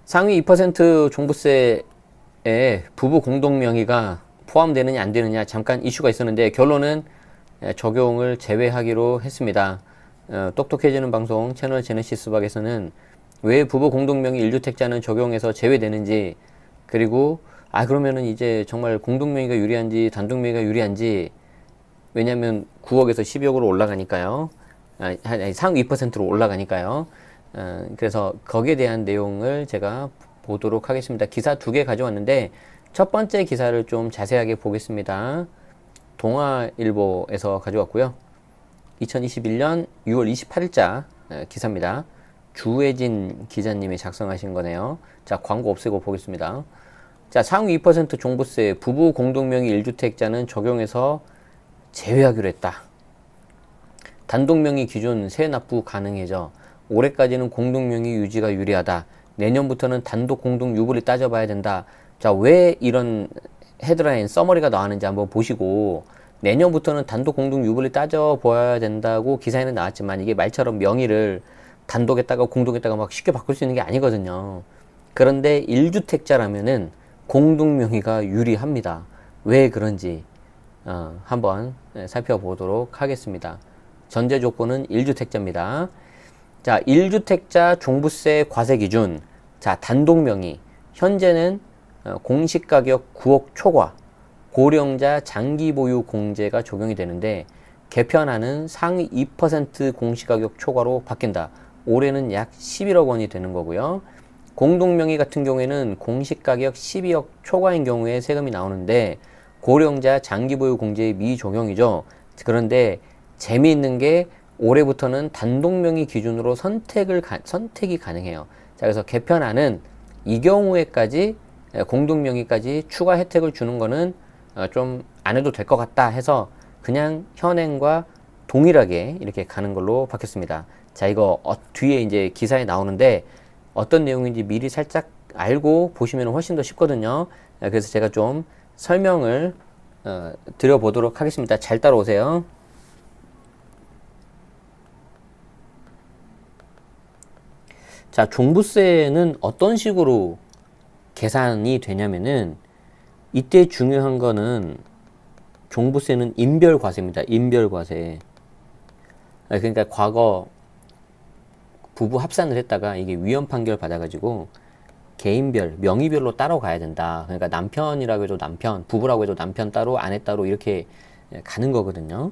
상위 2% 종부세에 부부 공동명의가 포함되느냐 안 되느냐 잠깐 이슈가 있었는데 결론은 적용을 제외하기로 했습니다. 똑똑해지는 방송 채널 제네시스 박에서는 왜 부부 공동명의 1주택자는 적용해서 제외되는지, 그리고 그러면은 이제 정말 공동명의가 유리한지 단독명의가 유리한지, 왜냐면 9억에서 10억으로 올라가니까요. 상위 2%로 올라가니까요. 그래서 거기에 대한 내용을 제가 보도록 하겠습니다. 기사 2개 가져왔는데 첫 번째 기사를 좀 자세하게 보겠습니다. 동아일보에서 가져왔고요. 2021년 6월 28일자 기사입니다. 주혜진 기자님이 작성하신 거네요. 자, 광고 없애고 보겠습니다. 자, 상위 2% 종부세 부부 공동명의 1주택자는 적용해서 제외하기로 했다. 단독명의 기준 세액 납부 가능해져. 올해까지는 공동명의 유지가 유리하다. 내년부터는 단독 공동 유불이 따져봐야 된다. 자, 왜 이런 헤드라인 서머리가 나왔는지 한번 보시고, 내년부터는 단독 공동 유불이 따져봐야 된다고 기사에는 나왔지만 이게 말처럼 명의를 단독에다가 공동에다가 막 쉽게 바꿀 수 있는 게 아니거든요. 그런데 1주택자라면은 공동명의가 유리합니다. 왜 그런지 한번 살펴보도록 하겠습니다. 전제 조건은 1주택자입니다. 자, 1주택자 종부세 과세 기준. 자, 단독명의. 현재는 공시가격 9억 초과 고령자 장기 보유 공제가 적용이 되는데, 개편안은 상위 2% 공시가격 초과로 바뀐다. 올해는 약 11억 원이 되는 거고요. 공동명의 같은 경우에는 공시가격 12억 초과인 경우에 세금이 나오는데 고령자 장기 보유 공제의 미적용이죠. 그런데 재미있는 게 올해부터는 단독명의 기준으로 선택이 가능해요. 자, 그래서 개편안은 이 경우에까지 공동명의까지 추가 혜택을 주는 거는 좀 안 해도 될 것 같다 해서 그냥 현행과 동일하게 이렇게 가는 걸로 바뀌었습니다. 자, 이거 뒤에 이제 기사에 나오는데 어떤 내용인지 미리 살짝 알고 보시면 훨씬 더 쉽거든요. 그래서 제가 좀 설명을 드려보도록 하겠습니다. 잘 따라오세요. 자, 종부세는 어떤 식으로 계산이 되냐면은, 이때 중요한 거는 종부세는 인별과세입니다. 인별과세. 그러니까 과거 부부 합산을 했다가 이게 위헌 판결 받아가지고 개인별, 명의별로 따로 가야 된다. 그러니까 남편이라고 해도 남편, 부부라고 해도 남편 따로, 아내 따로 이렇게 가는 거거든요.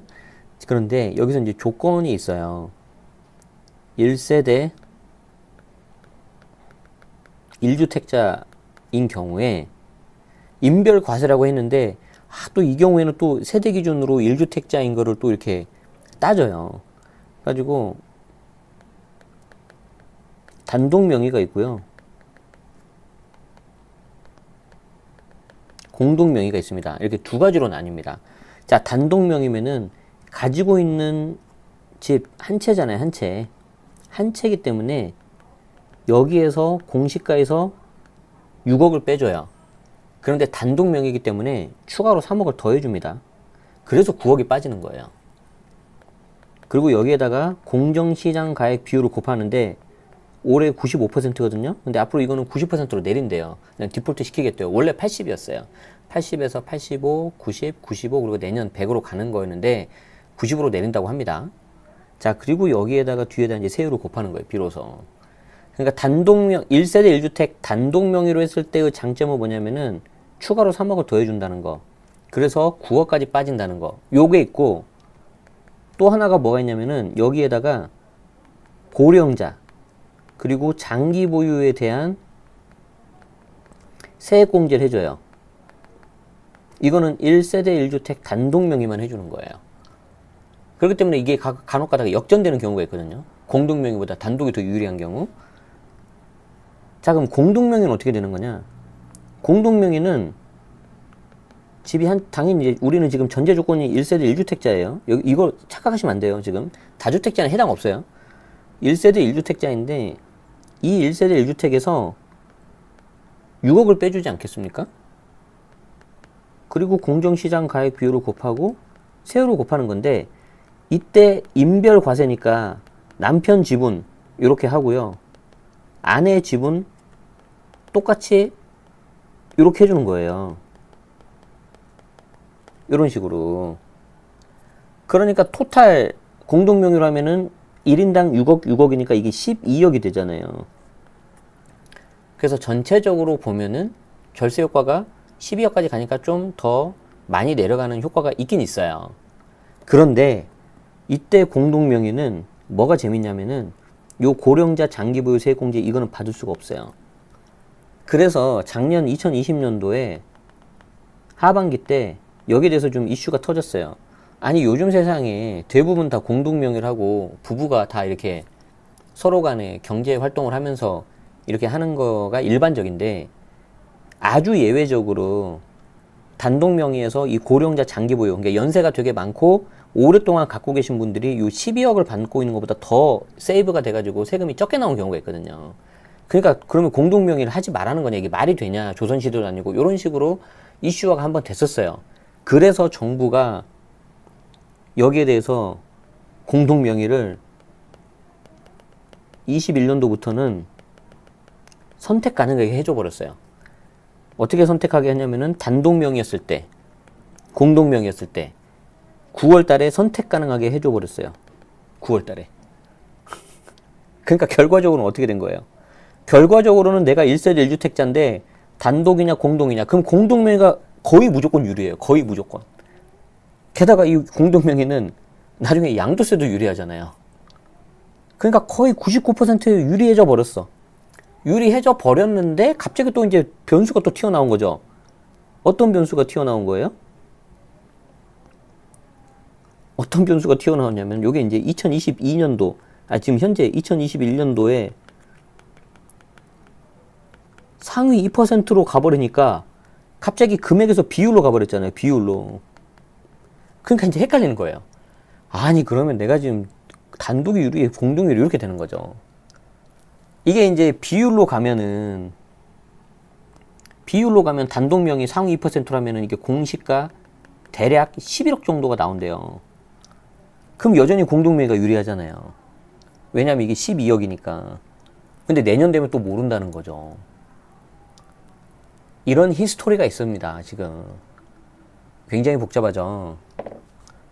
그런데 여기서 이제 조건이 있어요. 1세대 1주택자인 경우에 인별 과세라고 했는데, 또 이 경우에는 또 세대 기준으로 1주택자인 거를 또 이렇게 따져요. 가지고 단독 명의가 있고요. 공동 명의가 있습니다. 이렇게 두 가지로 나뉩니다. 자, 단독 명의면은 가지고 있는 집 한 채잖아요. 한 채. 한 채이기 때문에 여기에서 공시가에서 6억을 빼줘요. 그런데 단독 명의이기 때문에 추가로 3억을 더해줍니다. 그래서 9억이 빠지는 거예요. 그리고 여기에다가 공정시장 가액 비율을 곱하는데 올해 95%거든요. 근데 앞으로 이거는 90%로 내린대요. 그냥 디폴트 시키겠대요. 원래 80이었어요. 80에서 85, 90, 95, 그리고 내년 100으로 가는 거였는데 90으로 내린다고 합니다. 자, 그리고 여기에다가 뒤에다 이제 세율을 곱하는 거예요. 비로소. 그러니까 단독명, 1세대 1주택 단독명의로 했을 때의 장점은 뭐냐면은 추가로 3억을 더해준다는 거. 그래서 9억까지 빠진다는 거. 요게 있고, 또 하나가 뭐가 있냐면은 여기에다가 고령자, 그리고 장기 보유에 대한 세액 공제를 해줘요. 이거는 1세대 1주택 단독명의만 해주는 거예요. 그렇기 때문에 이게 간혹 가다가 역전되는 경우가 있거든요. 공동명의보다 단독이 더 유리한 경우. 자, 그럼 공동명의는 어떻게 되는 거냐? 공동명의는 집이 당연히 이제 우리는 지금 전제 조건이 1세대 1주택자예요. 이거 착각하시면 안 돼요. 지금 다주택자는 해당 없어요. 1세대 1주택자인데 이 1세대 1주택에서 6억을 빼주지 않겠습니까? 그리고 공정시장 가액 비율을 곱하고 세율을 곱하는 건데, 이때 인별 과세니까 남편 지분 이렇게 하고요. 아내 지분 똑같이 이렇게 해주는 거예요. 이런 식으로. 그러니까 토탈 공동명의로 하면은 1인당 6억, 6억이니까 이게 12억이 되잖아요. 그래서 전체적으로 보면은 절세 효과가 12억까지 가니까 좀 더 많이 내려가는 효과가 있긴 있어요. 그런데 이때 공동명의는 뭐가 재밌냐면은 요 고령자 장기보유 세액공제 이거는 받을 수가 없어요. 그래서 작년 2020년도에 하반기 때 여기에 대해서 좀 이슈가 터졌어요. 아니 요즘 세상에 대부분 다 공동명의를 하고 부부가 다 이렇게 서로 간에 경제 활동을 하면서 이렇게 하는 거가 일반적인데 아주 예외적으로 단독 명의에서 이 고령자 장기 보유, 그러니까 연세가 되게 많고 오랫동안 갖고 계신 분들이 이 12억을 받고 있는 것보다 더 세이브가 돼가지고 세금이 적게 나오는 경우가 있거든요. 그러니까 그러면 공동 명의를 하지 말라는 거냐, 이게 말이 되냐, 조선시대도 아니고 이런 식으로 이슈화가 한번 됐었어요. 그래서 정부가 여기에 대해서 공동 명의를 21년도부터는 선택 가능하게 해줘 버렸어요. 어떻게 선택하게 했냐면은 단독 명의였을 때, 공동 명의였을 때 9월 달에 선택 가능하게 해줘 버렸어요. 9월 달에. 그러니까 결과적으로는 어떻게 된 거예요? 결과적으로는 내가 1세대 1주택자인데 단독이냐 공동이냐, 그럼 공동 명의가 거의 무조건 유리해요. 거의 무조건. 게다가 이 공동 명의는 나중에 양도세도 유리하잖아요. 그러니까 거의 99% 유리해져 버렸어. 유리해져 버렸는데 갑자기 또 이제 변수가 또 튀어나온 거죠. 어떤 변수가 튀어나온 거예요? 어떤 변수가 튀어나왔냐면 요게 이제 2022년도, 지금 현재 2021년도에 상위 2%로 가버리니까 갑자기 금액에서 비율로 가버렸잖아요. 비율로. 그러니까 이제 헷갈리는 거예요. 아니 그러면 내가 지금 단독이 유리해, 공동이 유리 이렇게 되는 거죠. 이게 이제 비율로 가면 단독 명의 상위 2%라면은 이게 공시가 대략 11억 정도가 나온대요. 그럼 여전히 공동 명의가 유리하잖아요. 왜냐면 이게 12억이니까. 근데 내년 되면 또 모른다는 거죠. 이런 히스토리가 있습니다, 지금. 굉장히 복잡하죠.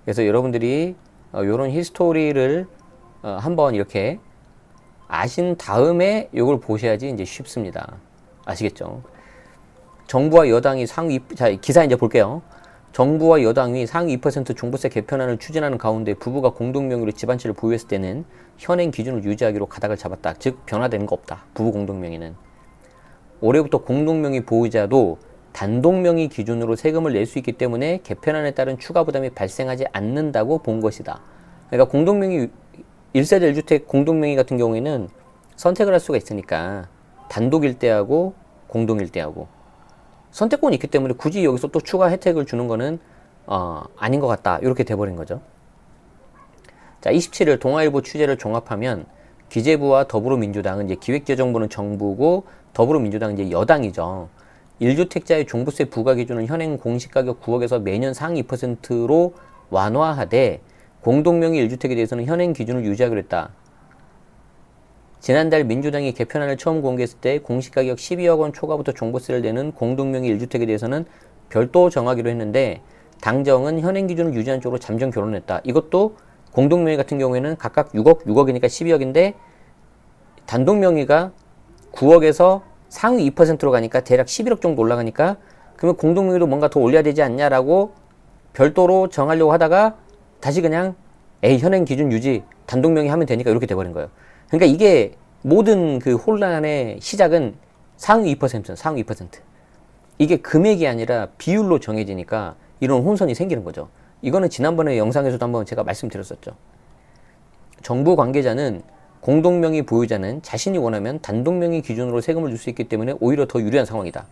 그래서 여러분들이 이런 히스토리를 한번 이렇게 아신 다음에 이걸 보셔야지 이제 쉽습니다. 아시겠죠? 정부와 여당이 자, 기사 이제 볼게요. 정부와 여당이 상위 2% 종부세 개편안을 추진하는 가운데 부부가 공동명의로 집안채를 보유했을 때는 현행 기준을 유지하기로 가닥을 잡았다. 즉 변화되는 거 없다. 부부 공동명의는. 올해부터 공동명의 보유자도 단독명의 기준으로 세금을 낼 수 있기 때문에 개편안에 따른 추가 부담이 발생하지 않는다고 본 것이다. 그러니까 공동명의 1세대 1주택 공동명의 같은 경우에는 선택을 할 수가 있으니까 단독일 때하고 공동일 때하고 선택권이 있기 때문에 굳이 여기서 또 추가 혜택을 주는 거는 아닌 것 같다. 이렇게 돼버린 거죠. 자, 27일 동아일보 취재를 종합하면 기재부와 더불어민주당은 이제 기획재정부는 정부고 더불어민주당은 이제 여당이죠. 1주택자의 종부세 부과 기준은 현행 공시가격 9억에서 매년 상위 2%로 완화하되 공동명의 1주택에 대해서는 현행 기준을 유지하기로 했다. 지난달 민주당이 개편안을 처음 공개했을 때 공시가격 12억 원 초과부터 종부세를 내는 공동명의 1주택에 대해서는 별도 정하기로 했는데 당정은 현행 기준을 유지한 쪽으로 잠정 결론했다. 이것도 공동명의 같은 경우에는 각각 6억, 6억이니까 12억인데 단독명의가 9억에서 상위 2%로 가니까 대략 11억 정도 올라가니까 그러면 공동명의도 뭔가 더 올려야 되지 않냐라고 별도로 정하려고 하다가 다시 그냥 현행 기준 유지 단독명의 하면 되니까 이렇게 돼버린 거예요. 그러니까 이게 모든 그 혼란의 시작은 상위 2%, 상위 2%. 이게 금액이 아니라 비율로 정해지니까 이런 혼선이 생기는 거죠. 이거는 지난번에 영상에서도 한번 제가 말씀드렸었죠. 정부 관계자는 공동명의 보유자는 자신이 원하면 단독명의 기준으로 세금을 줄 수 있기 때문에 오히려 더 유리한 상황이다.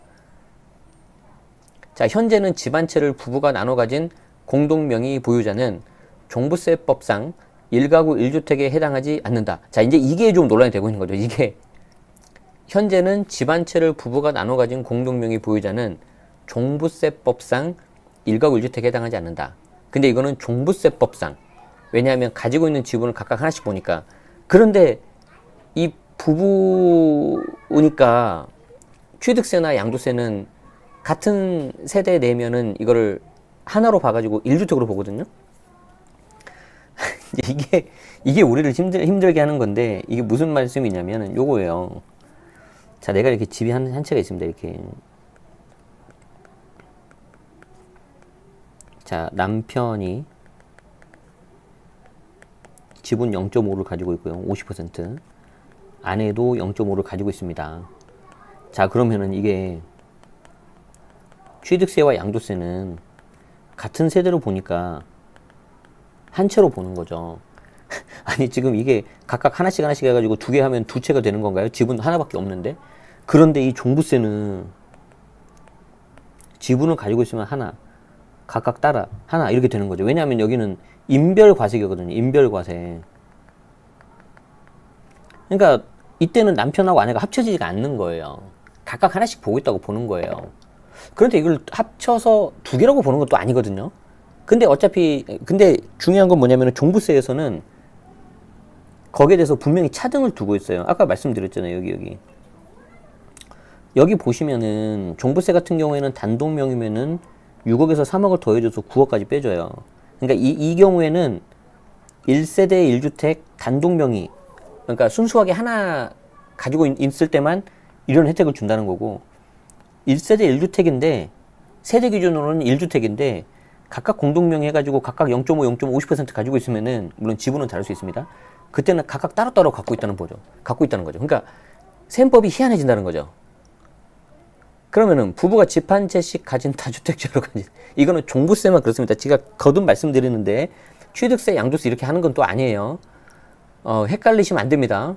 자, 현재는 집안채를 부부가 나눠 가진 공동명의 보유자는 종부세법상 1가구 1주택에 해당하지 않는다. 자, 이제 이게 좀 논란이 되고 있는 거죠. 이게 현재는 집안채를 부부가 나눠 가진 공동명의 보유자는 종부세법상 1가구 1주택에 해당하지 않는다. 근데 이거는 종부세법상. 왜냐하면 가지고 있는 지분을 각각 하나씩 보니까. 그런데 이 부부니까 취득세나 양도세는 같은 세대 내면은 이거를 하나로 봐가지고 1주택으로 보거든요. 이게 우리를 힘들게 하는 건데, 이게 무슨 말씀이냐면은 요거예요. 자, 내가 이렇게 집이 한 채가 있습니다. 이렇게. 자, 남편이 지분 0.5를 가지고 있고요. 50%. 아내도 0.5를 가지고 있습니다. 자, 그러면은 이게 취득세와 양도세는 같은 세대로 보니까 한 채로 보는 거죠. 아니, 지금 이게 각각 하나씩 해가지고 두 개 하면 두 채가 되는 건가요? 지분 하나밖에 없는데? 그런데 이 종부세는 지분을 가지고 있으면 하나, 각각 따라 하나 이렇게 되는 거죠. 왜냐하면 여기는 인별과세거든요. 인별과세. 그러니까 이때는 남편하고 아내가 합쳐지지가 않는 거예요. 각각 하나씩 보고 있다고 보는 거예요. 그런데 이걸 합쳐서 두 개라고 보는 것도 아니거든요. 근데 중요한 건 뭐냐면 종부세에서는 거기에 대해서 분명히 차등을 두고 있어요. 아까 말씀드렸잖아요. 여기 보시면은 종부세 같은 경우에는 단독 명의면은 6억에서 3억을 더해줘서 9억까지 빼줘요. 그러니까 이 경우에는 1세대 1주택 단독 명의, 그러니까 순수하게 하나 가지고 있을 때만 이런 혜택을 준다는 거고, 1세대 1주택인데 세대 기준으로는 1주택인데 각각 공동명의 해가지고 각각 0.5, 0.50% 가지고 있으면은, 물론 지분은 다를 수 있습니다. 그때는 각각 따로따로 갖고 있다는 거죠. 그러니까 셈법이 희한해진다는 거죠. 그러면은 부부가 집 한 채씩 가진 다주택자로 이거는 종부세만 그렇습니다. 제가 거듭 말씀드리는데 취득세, 양도세 이렇게 하는 건 또 아니에요. 헷갈리시면 안 됩니다.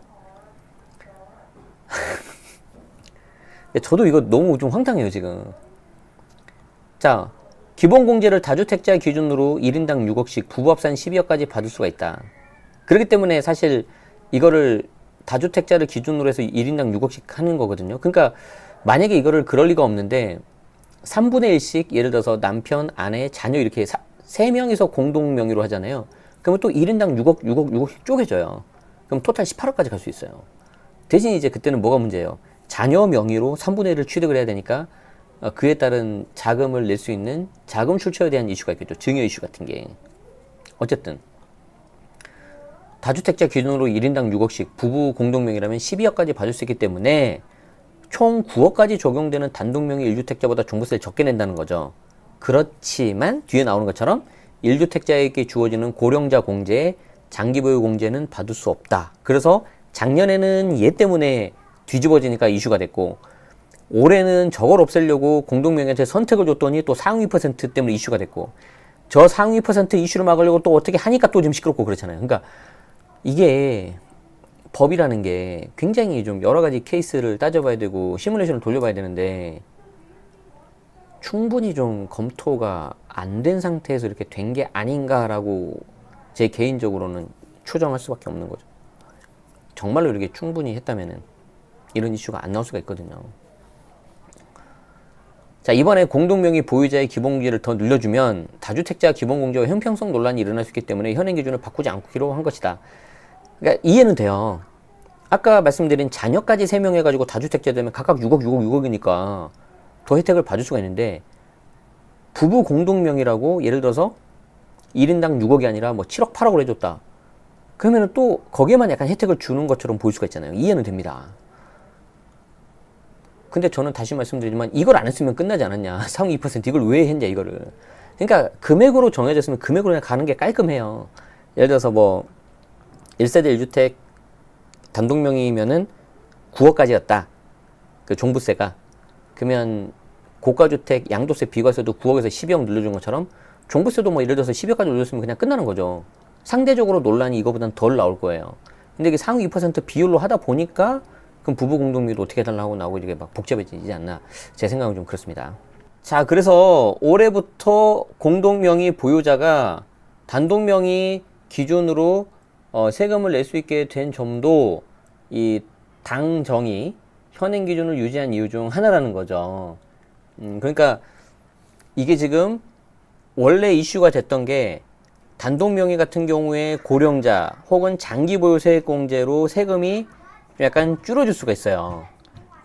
저도 이거 너무 좀 황당해요, 지금. 자, 기본공제를 다주택자 기준으로 1인당 6억씩, 부부 합산 12억까지 받을 수가 있다. 그렇기 때문에 사실 이거를 다주택자를 기준으로 해서 1인당 6억씩 하는 거거든요. 그러니까 만약에 이거를 그럴 리가 없는데 3분의 1씩 예를 들어서 남편, 아내, 자녀 이렇게 3명이서 공동 명의로 하잖아요. 그러면 또 1인당 6억씩 쪼개져요. 그럼 토탈 18억까지 갈 수 있어요. 대신 이제 그때는 뭐가 문제예요? 자녀 명의로 3분의 1을 취득을 해야 되니까 그에 따른 자금을 낼 수 있는 자금 출처에 대한 이슈가 있겠죠. 증여 이슈 같은 게. 어쨌든 다주택자 기준으로 1인당 6억씩, 부부 공동명의라면 12억까지 받을 수 있기 때문에 총 9억까지 적용되는 단독명의 1주택자보다 종부세를 적게 낸다는 거죠. 그렇지만 뒤에 나오는 것처럼 1주택자에게 주어지는 고령자 공제, 장기보유 공제는 받을 수 없다. 그래서 작년에는 얘 때문에 뒤집어지니까 이슈가 됐고, 올해는 저걸 없애려고 공동명의한테 선택을 줬더니 또 상위 퍼센트 때문에 이슈가 됐고, 저 상위 퍼센트 이슈를 막으려고 또 어떻게 하니까 또 좀 시끄럽고 그렇잖아요. 그러니까 이게 법이라는 게 굉장히 좀 여러 가지 케이스를 따져봐야 되고 시뮬레이션을 돌려봐야 되는데 충분히 좀 검토가 안 된 상태에서 이렇게 된 게 아닌가라고 제 개인적으로는 추정할 수밖에 없는 거죠. 정말로 이렇게 충분히 했다면은 이런 이슈가 안 나올 수가 있거든요. 자, 이번에 공동명의 보유자의 기본공제를 더 늘려주면 다주택자 기본공제와 형평성 논란이 일어날 수 있기 때문에 현행 기준을 바꾸지 않기로 한 것이다. 그러니까 이해는 돼요. 아까 말씀드린 자녀까지 3명 해가지고 다주택자 되면 각각 6억이니까 더 혜택을 받을 수가 있는데, 부부 공동명의라고 예를 들어서 1인당 6억이 아니라 뭐 7억, 8억을 해줬다. 그러면은 또 거기에만 약간 혜택을 주는 것처럼 보일 수가 있잖아요. 이해는 됩니다. 근데 저는 다시 말씀드리지만 이걸 안 했으면 끝나지 않았냐. 상위 2% 이걸 왜 했냐, 이거를. 그러니까 금액으로 정해졌으면 금액으로 그냥 가는 게 깔끔해요. 예를 들어서 뭐 1세대 1주택 단독명의면은 9억까지였다. 그 종부세가. 그러면 고가주택 양도세 비과세도 9억에서 12억 늘려준 것처럼 종부세도 뭐 예를 들어서 10억까지 올렸으면 그냥 끝나는 거죠. 상대적으로 논란이 이거보단 덜 나올 거예요. 근데 이게 상위 2% 비율로 하다 보니까 그럼 부부 공동명의도 어떻게 해달라고 나오고 이게 막 복잡해지지 않나. 제 생각은 좀 그렇습니다. 자, 그래서 올해부터 공동명의 보유자가 단독명의 기준으로 세금을 낼 수 있게 된 점도 이 당정이 현행 기준을 유지한 이유 중 하나라는 거죠. 그러니까 이게 지금 원래 이슈가 됐던 게 단독명의 같은 경우에 고령자 혹은 장기보유 세액공제로 세금이 약간 줄어들 수가 있어요.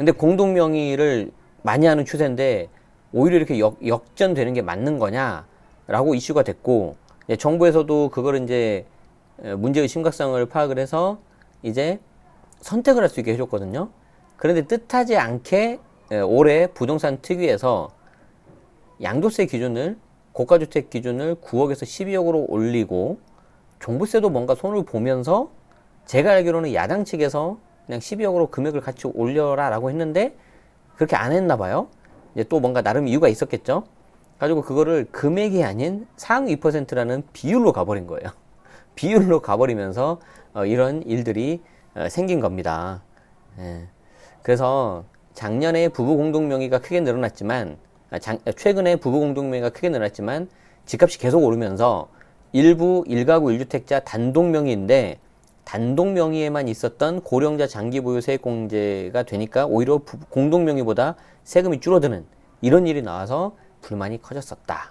근데 공동명의를 많이 하는 추세인데 오히려 이렇게 역전되는 게 맞는 거냐라고 이슈가 됐고, 정부에서도 그걸 이제 문제의 심각성을 파악을 해서 이제 선택을 할 수 있게 해줬거든요. 그런데 뜻하지 않게 올해 부동산 특위에서 양도세 기준을, 고가주택 기준을 9억에서 12억으로 올리고, 종부세도 뭔가 손을 보면서 제가 알기로는 야당 측에서 그냥 12억으로 금액을 같이 올려라 라고 했는데 그렇게 안 했나 봐요. 이제 또 뭔가 나름 이유가 있었겠죠. 가지고 그거를 금액이 아닌 상위 2%라는 비율로 가버린 거예요. 비율로 가버리면서 이런 일들이 생긴 겁니다. 예. 그래서 작년에 부부 공동명의가 크게 늘어났지만, 최근에 부부 공동명의가 크게 늘어났지만 집값이 계속 오르면서 일부 1가구 1주택자 단독명의인데 단독명의에만 있었던 고령자 장기보유 세액공제가 되니까 오히려 공동명의보다 세금이 줄어드는 이런 일이 나와서 불만이 커졌었다.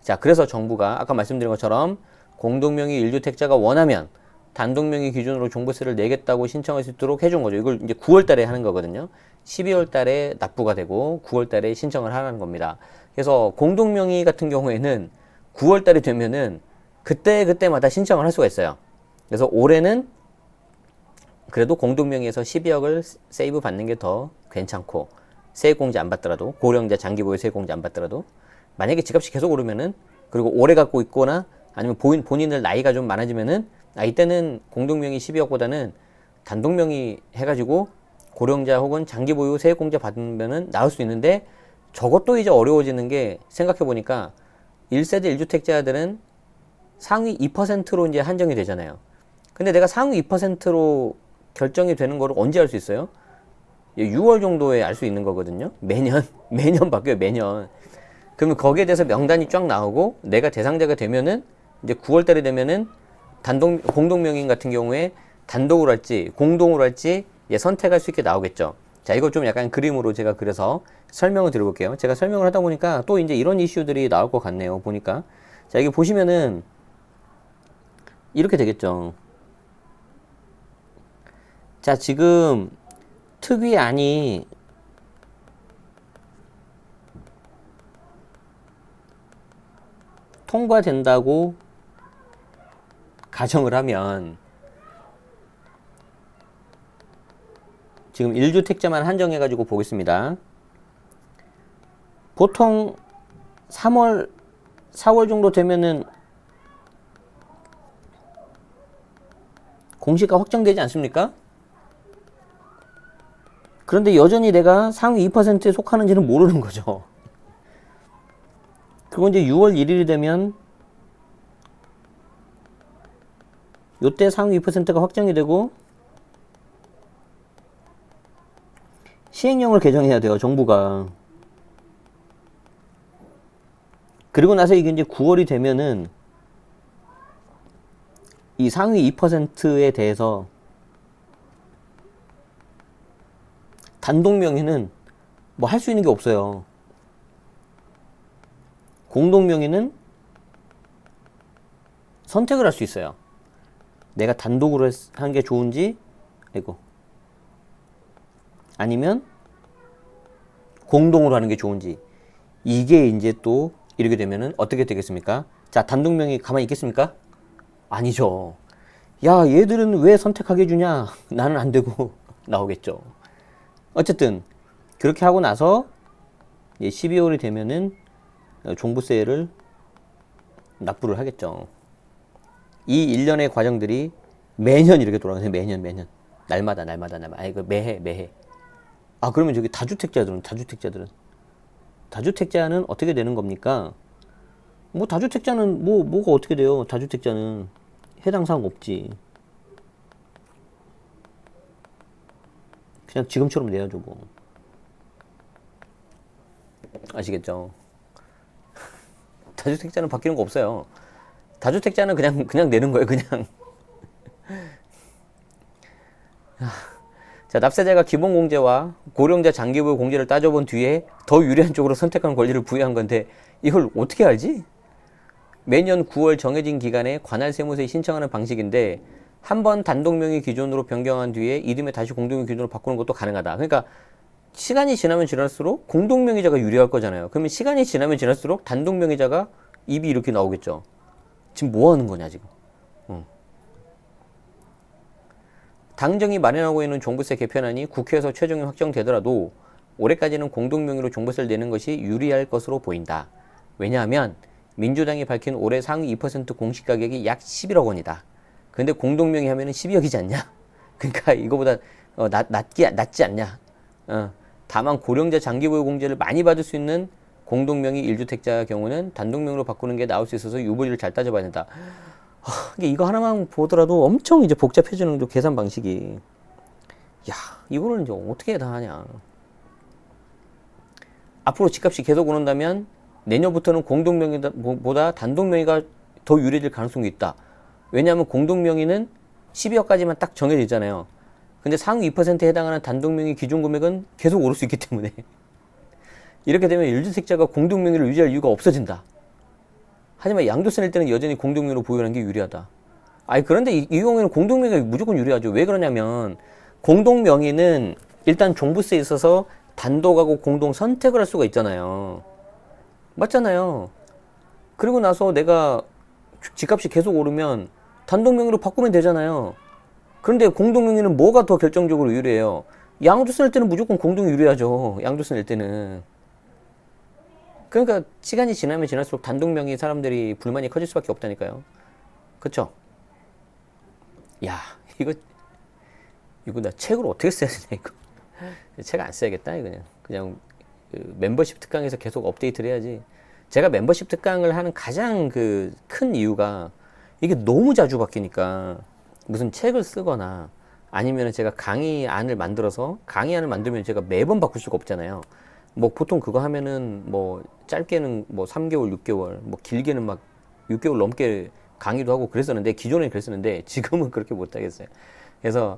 자, 그래서 정부가 아까 말씀드린 것처럼 공동명의 1주택자가 원하면 단독명의 기준으로 종부세를 내겠다고 신청할 수 있도록 해준 거죠. 이걸 이제 9월 달에 하는 거거든요. 12월 달에 납부가 되고 9월 달에 신청을 하라는 겁니다. 그래서 공동명의 같은 경우에는 9월 달이 되면은 그때마다 신청을 할 수가 있어요. 그래서 올해는 그래도 공동명의에서 12억을 세이브 받는 게 더 괜찮고, 세액공제 안 받더라도, 고령자 장기보유 세액공제 안 받더라도, 만약에 집값이 계속 오르면은, 그리고 오래 갖고 있거나 아니면 본인들 나이가 좀 많아지면은, 이때는 공동명의 12억보다는 단독명의 해가지고 고령자 혹은 장기보유 세액공제 받으면은 나올 수 있는데, 저것도 이제 어려워지는 게 생각해보니까 1세대 1주택자들은 상위 2%로 이제 한정이 되잖아요. 근데 내가 상위 2%로 결정이 되는 거를 언제 알 수 있어요? 6월 정도에 알 수 있는 거거든요. 매년 바뀌어요, 매년. 그러면 거기에 대해서 명단이 쫙 나오고 내가 대상자가 되면은 이제 9월 달에 되면은 공동명의 같은 경우에 단독으로 할지 공동으로 할지 선택할 수 있게 나오겠죠. 자, 이거 좀 약간 그림으로 제가 그래서 설명을 드려볼게요. 제가 설명을 하다 보니까 또 이제 이런 이슈들이 나올 것 같네요. 보니까. 자, 여기 보시면은 이렇게 되겠죠. 자, 지금 특위안이 통과된다고 가정을 하면 지금 1주택자만 한정해가지고 보겠습니다. 보통 3월, 4월 정도 되면은 공시가 확정되지 않습니까? 그런데 여전히 내가 상위 2%에 속하는지는 모르는 거죠. 그리고 이제 6월 1일이 되면 요때 상위 2%가 확정이 되고 시행령을 개정해야 돼요, 정부가. 그리고 나서 이게 이제 9월이 되면은 이 상위 2%에 대해서 단독명의는 뭐 할 수 있는 게 없어요. 공동명의는 선택을 할 수 있어요. 내가 단독으로 하는 게 좋은지, 아니면 공동으로 하는 게 좋은지. 이게 이제 또 이렇게 되면은 어떻게 되겠습니까? 자, 단독명의 가만히 있겠습니까? 아니죠. 야, 얘들은 왜 선택하게 해주냐? 나는 안 되고 나오겠죠. 어쨌든 그렇게 하고 나서 12월이 되면은 종부세를 납부를 하겠죠. 이 일련의 과정들이 매년 이렇게 돌아가세요. 매년. 날마다. 이거 매해. 아, 그러면 저기 다주택자는 어떻게 되는 겁니까? 뭐 다주택자는 뭐가 어떻게 돼요? 다주택자는 해당 사항 없지. 그냥 지금처럼 내야죠, 뭐. 아시겠죠? 다주택자는 바뀌는 거 없어요. 다주택자는 그냥 내는 거예요, 그냥. 자, 납세자가 기본공제와 고령자 장기보유 공제를 따져본 뒤에 더 유리한 쪽으로 선택한 권리를 부여한 건데 이걸 어떻게 알지? 매년 9월 정해진 기간에 관할 세무서에 신청하는 방식인데 한 번 단독명의 기준으로 변경한 뒤에 이듬해 다시 공동명의 기준으로 바꾸는 것도 가능하다. 그러니까 시간이 지나면 지날수록 공동명의자가 유리할 거잖아요. 그러면 시간이 지나면 지날수록 단독명의자가 입이 이렇게 나오겠죠. 지금 뭐 하는 거냐, 지금. 당정이 마련하고 있는 종부세 개편안이 국회에서 최종에 확정되더라도 올해까지는 공동명의로 종부세를 내는 것이 유리할 것으로 보인다. 왜냐하면 민주당이 밝힌 올해 상위 2% 공시가격이 약 11억 원이다. 근데 공동명의 하면은 12억이지 않냐? 그러니까 이거보다 낫지 않냐? 다만 고령자 장기보유공제를 많이 받을 수 있는 공동명의 1주택자 경우는 단독명의로 바꾸는 게 나올 수 있어서 유보율을 잘 따져봐야 된다. 이거 하나만 보더라도 엄청 이제 복잡해지는 계산 방식이. 야, 이거를 이제 어떻게 다 하냐. 앞으로 집값이 계속 오른다면 내년부터는 공동명의보다 단독명의가 더 유리해질 가능성이 있다. 왜냐하면 공동명의는 12억까지만 딱 정해져 있잖아요. 근데 상위 2%에 해당하는 단독명의 기준 금액은 계속 오를 수 있기 때문에 이렇게 되면 1주택자가 공동명의를 유지할 이유가 없어진다. 하지만 양도세 낼 때는 여전히 공동명의로 보유하는 게 유리하다. 그런데 이 경우에는 공동명의가 무조건 유리하죠. 왜 그러냐면 공동명의는 일단 종부세에 있어서 단독하고 공동 선택을 할 수가 있잖아요. 맞잖아요. 그리고 나서 내가 집값이 계속 오르면 단독명의로 바꾸면 되잖아요. 그런데 공동명의는 뭐가 더 결정적으로 유리해요? 양도세 낼 때는 무조건 공동이 유리하죠. 양도세 낼 때는. 그러니까 시간이 지나면 지날수록 단독명의 사람들이 불만이 커질 수밖에 없다니까요. 그쵸? 야, 이거 나 책을 어떻게 써야 되냐, 이거. 책 안 써야겠다, 이거 그냥 그 멤버십 특강에서 계속 업데이트를 해야지. 제가 멤버십 특강을 하는 가장 큰 이유가 이게 너무 자주 바뀌니까 무슨 책을 쓰거나 아니면 제가 강의안을 만들면 제가 매번 바꿀 수가 없잖아요. 뭐 보통 그거 하면은 뭐 짧게는 뭐 3개월, 6개월, 뭐 길게는 막 6개월 넘게 강의도 하고 그랬었는데, 기존에 그랬었는데 지금은 그렇게 못 하겠어요. 그래서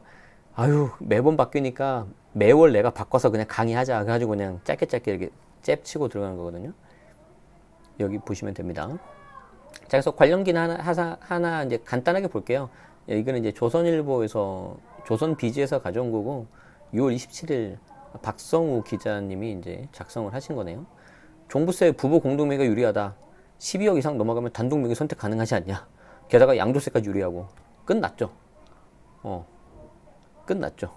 매번 바뀌니까 매월 내가 바꿔서 그냥 강의하자 그래가지고 그냥 짧게 이렇게 잽치고 들어가는 거거든요. 여기 보시면 됩니다. 자, 그래서 관련 기는 하나 이제 간단하게 볼게요. 이거는 이제 조선일보에서, 조선비즈에서 가져온 거고, 6월 27일 박성우 기자님이 이제 작성을 하신 거네요. 종부세 부부 공동명의가 유리하다. 12억 이상 넘어가면 단독명의 선택 가능하지 않냐. 게다가 양도세까지 유리하고. 끝났죠. 끝났죠.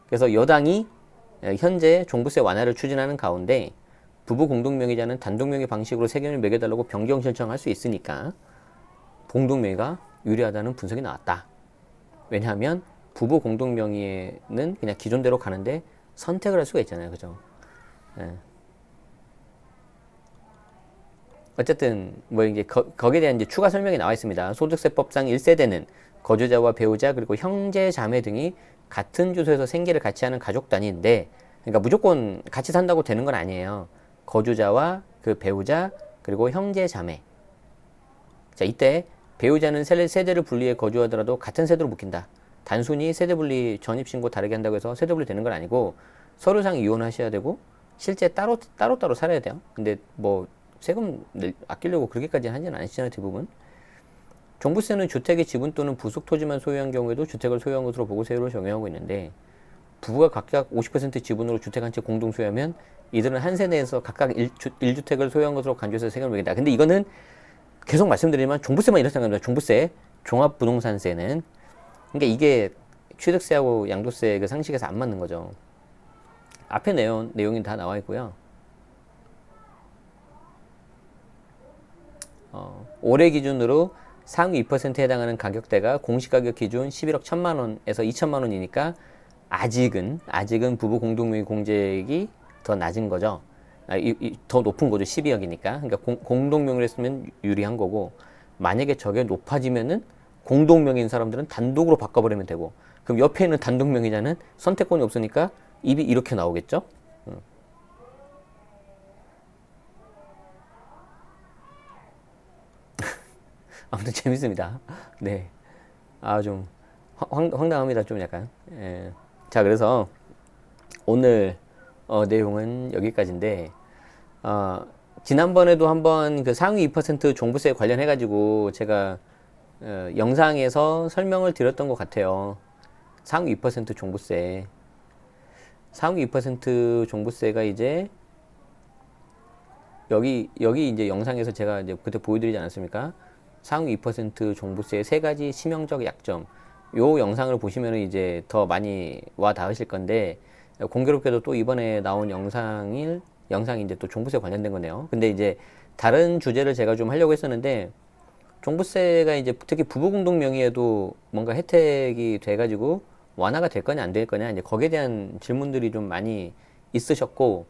그래서 여당이 현재 종부세 완화를 추진하는 가운데 부부 공동명의자는 단독명의 방식으로 세금을 매겨달라고 변경 신청할 수 있으니까 공동명의가 유리하다는 분석이 나왔다. 왜냐하면 부부 공동명의에는 그냥 기존대로 가는데 선택을 할 수가 있잖아요. 그죠? 어쨌든 뭐 이제 거기에 대한 이제 추가 설명이 나와 있습니다. 소득세법상 1세대는 거주자와 배우자 그리고 형제 자매 등이 같은 주소에서 생계를 같이 하는 가족 단위인데, 그러니까 무조건 같이 산다고 되는 건 아니에요. 거주자와 그 배우자 그리고 형제 자매. 자, 이때 배우자는 세대를 분리해 거주하더라도 같은 세대로 묶인다. 단순히 세대 분리 전입신고 다르게 한다고 해서 세대 분리 되는 건 아니고 서류상 이혼하셔야 되고 실제 따로 살아야 돼요. 근데 뭐 세금 아끼려고 그렇게까지 하지는 않으시잖아요, 대부분. 종부세는 주택의 지분 또는 부속 토지만 소유한 경우에도 주택을 소유한 것으로 보고 세율을 적용하고 있는데, 부부가 각각 50% 지분으로 주택 한 채 공동 소유하면 이들은 한 세대에서 각각 1주택을 소유한 것으로 간주해서 세금을 매긴다. 근데 이거는 계속 말씀드리지만 종부세만 이렇게 생각합니다. 종부세, 종합부동산세는. 그러니까 이게 취득세하고 양도세 그 상식에서 안 맞는 거죠. 앞에 내용이 다 나와 있고요. 올해 기준으로 상위 2%에 해당하는 가격대가 공시가격 기준 11억 1천만 원에서 2천만 원이니까 아직은 부부 공동명의 공제액이 더 낮은 거죠. 더 높은 거죠. 12억이니까. 그러니까 공동명의를 했으면 유리한 거고, 만약에 저게 높아지면은 공동명의인 사람들은 단독으로 바꿔버리면 되고, 그럼 옆에 있는 단독명의자는 선택권이 없으니까 입이 이렇게 나오겠죠. 아무튼 재밌습니다. 네. 좀 황당합니다. 좀 약간. 예. 자, 그래서 오늘 내용은 여기까지인데, 지난번에도 한번 그 상위 2% 종부세 관련해가지고 제가 영상에서 설명을 드렸던 것 같아요. 상위 2% 종부세. 상위 2% 종부세가 이제 여기 이제 영상에서 제가 이제 그때 보여드리지 않았습니까? 상위 2% 종부세의 세 가지 치명적 약점. 요 영상을 보시면은 이제 더 많이 와 닿으실 건데, 공교롭게도 또 이번에 나온 영상이 이제 또 종부세 관련된 거네요. 근데 이제 다른 주제를 제가 좀 하려고 했었는데, 종부세가 이제 특히 부부 공동 명의에도 뭔가 혜택이 돼가지고 완화가 될 거냐 안 될 거냐, 이제 거기에 대한 질문들이 좀 많이 있으셨고,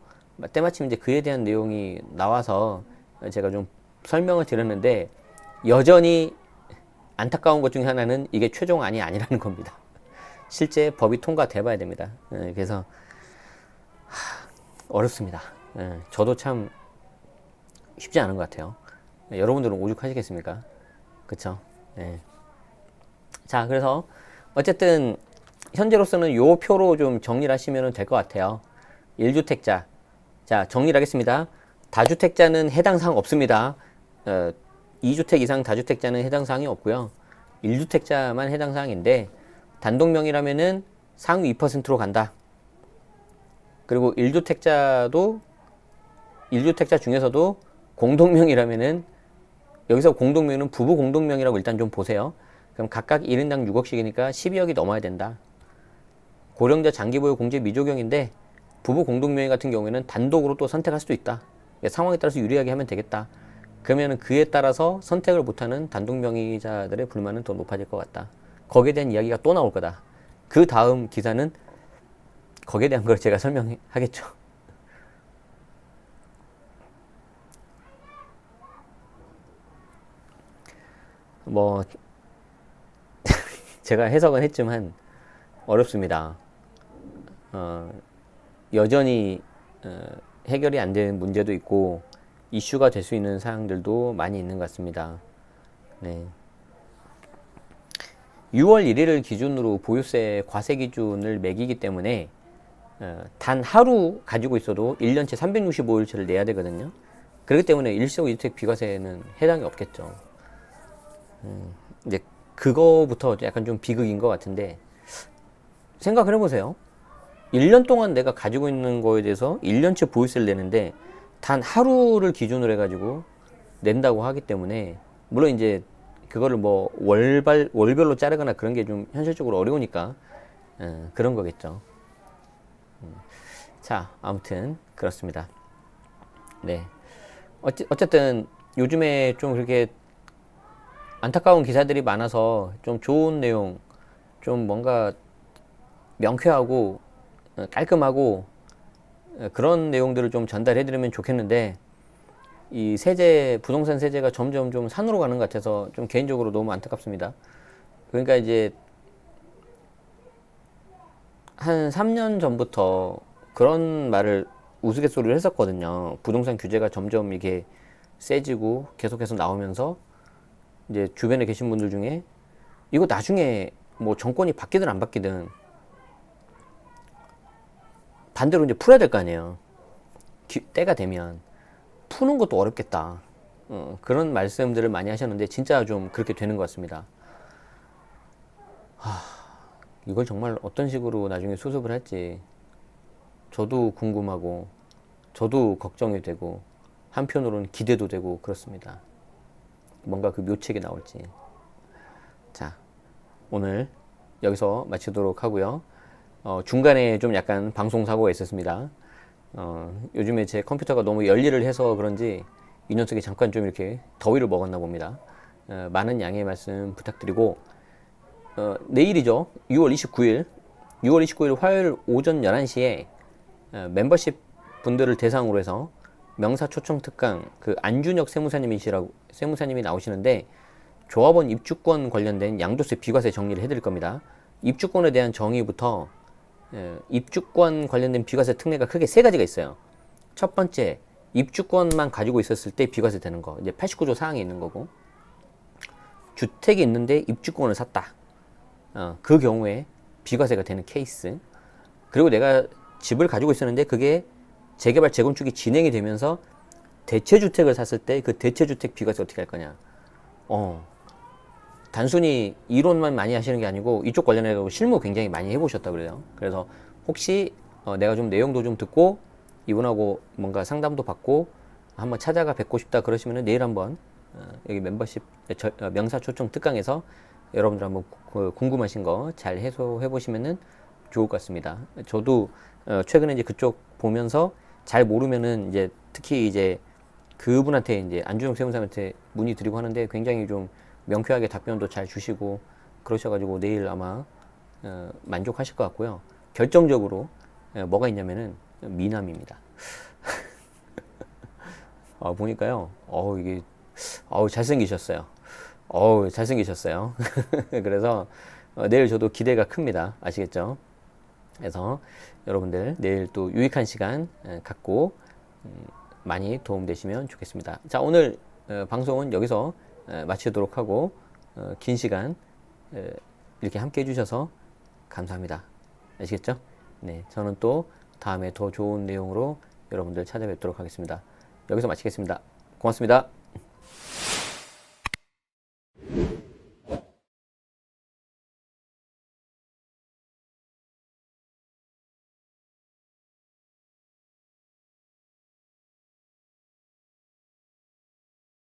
때마침 이제 그에 대한 내용이 나와서 제가 좀 설명을 드렸는데, 여전히 안타까운 것 중에 하나는 이게 최종안이 아니라는 겁니다. 실제 법이 통과돼 봐야 됩니다. 그래서 어렵습니다. 저도 참 쉽지 않은 것 같아요. 여러분들은 오죽하시겠습니까? 그쵸? 자, 그래서 어쨌든 현재로서는 요 표로 좀 정리를 하시면 될 것 같아요. 1주택자. 자, 정리를 하겠습니다. 다주택자는 해당 사항 없습니다. 2주택 이상 다주택자는 해당 사항이 없고요. 1주택자만 해당 사항인데, 단독명의라면은 상위 2%로 간다. 그리고 1주택자 중에서도 공동명의라면은, 여기서 공동명의는 부부 공동명의라고 일단 좀 보세요. 그럼 각각 1인당 6억씩이니까 12억이 넘어야 된다. 고령자 장기보유 공제 미적용인데, 부부 공동명의 같은 경우에는 단독으로 또 선택할 수도 있다. 상황에 따라서 유리하게 하면 되겠다. 그러면 그에 따라서 선택을 못하는 단독명의자들의 불만은 더 높아질 것 같다. 거기에 대한 이야기가 또 나올 거다. 그 다음 기사는 거기에 대한 걸 제가 설명하겠죠. 뭐 제가 해석은 했지만 어렵습니다. 여전히 해결이 안 되는 문제도 있고 이슈가 될 수 있는 사항들도 많이 있는 것 같습니다. 네. 6월 1일을 기준으로 보유세 과세 기준을 매기기 때문에 단 하루 가지고 있어도 1년치 365일치를 내야 되거든요. 그렇기 때문에 일시적 1주택 비과세는 해당이 없겠죠. 이제 그거부터 약간 좀 비극인 것 같은데, 생각을 해보세요. 1년 동안 내가 가지고 있는 거에 대해서 1년치 보유세를 내는데 단 하루를 기준으로 해가지고 낸다고 하기 때문에, 물론 이제 그거를 뭐 월별로 자르거나 그런 게 좀 현실적으로 어려우니까 그런 거겠죠. 자, 아무튼 그렇습니다. 네. 어쨌든 요즘에 좀 그렇게 안타까운 기사들이 많아서 좀 좋은 내용, 좀 뭔가 명쾌하고 깔끔하고 그런 내용들을 좀 전달해드리면 좋겠는데, 이 부동산 세제가 점점 좀 산으로 가는 것 같아서 좀 개인적으로 너무 안타깝습니다. 그러니까 이제 한 3년 전부터 그런 말을 우스갯소리를 했었거든요. 부동산 규제가 점점 이게 세지고 계속해서 나오면서 이제 주변에 계신 분들 중에 이거 나중에 뭐 정권이 바뀌든 안 바뀌든 반대로 이제 풀어야 될 거 아니에요. 때가 되면 푸는 것도 어렵겠다. 그런 말씀들을 많이 하셨는데 진짜 좀 그렇게 되는 것 같습니다. 이걸 정말 어떤 식으로 나중에 수습을 할지 저도 궁금하고 저도 걱정이 되고 한편으로는 기대도 되고 그렇습니다. 뭔가 그 묘책이 나올지. 자, 오늘 여기서 마치도록 하고요. 중간에 좀 약간 방송 사고가 있었습니다. 요즘에 제 컴퓨터가 너무 열일을 해서 그런지 이 녀석이 잠깐 좀 이렇게 더위를 먹었나 봅니다. 많은 양해의 말씀 부탁드리고, 내일이죠. 6월 29일 화요일 오전 11시에 멤버십 분들을 대상으로 해서 명사 초청 특강, 그 안준혁 세무사님이 나오시는데 조합원 입주권 관련된 양도세 비과세 정리를 해드릴 겁니다. 입주권에 대한 정의부터 입주권 관련된 비과세 특례가 크게 세 가지가 있어요. 첫 번째, 입주권만 가지고 있었을 때 비과세 되는 거, 이제 89조 사항에 있는 거고, 주택이 있는데 입주권을 샀다. 그 경우에 비과세가 되는 케이스. 그리고 내가 집을 가지고 있었는데 그게 재개발 재건축이 진행이 되면서 대체주택을 샀을 때 그 대체주택 비과세 어떻게 할 거냐. 단순히 이론만 많이 하시는 게 아니고 이쪽 관련해서 실무 굉장히 많이 해보셨다 그래요. 그래서 혹시 내가 좀 내용도 좀 듣고 이분하고 뭔가 상담도 받고 한번 찾아가 뵙고 싶다 그러시면은 내일 한번 여기 멤버십 명사 초청 특강에서 여러분들 한번 궁금하신 거 잘 해소해 보시면은 좋을 것 같습니다. 저도 최근에 이제 그쪽 보면서 잘 모르면은 이제 특히 이제 그분한테 이제 안준영 세무사한테 문의 드리고 하는데 굉장히 좀 명쾌하게 답변도 잘 주시고 그러셔가지고 내일 아마 만족하실 것 같고요. 결정적으로 뭐가 있냐면은 미남입니다. 보니까요, 이게, 잘생기셨어요. 잘생기셨어요. 그래서 내일 저도 기대가 큽니다. 아시겠죠? 그래서 여러분들 내일 또 유익한 시간 갖고 많이 도움되시면 좋겠습니다. 자, 오늘 방송은 여기서 마치도록 하고 긴 시간 이렇게 함께 해주셔서 감사합니다. 아시겠죠? 네, 저는 또 다음에 더 좋은 내용으로 여러분들 찾아뵙도록 하겠습니다. 여기서 마치겠습니다. 고맙습니다.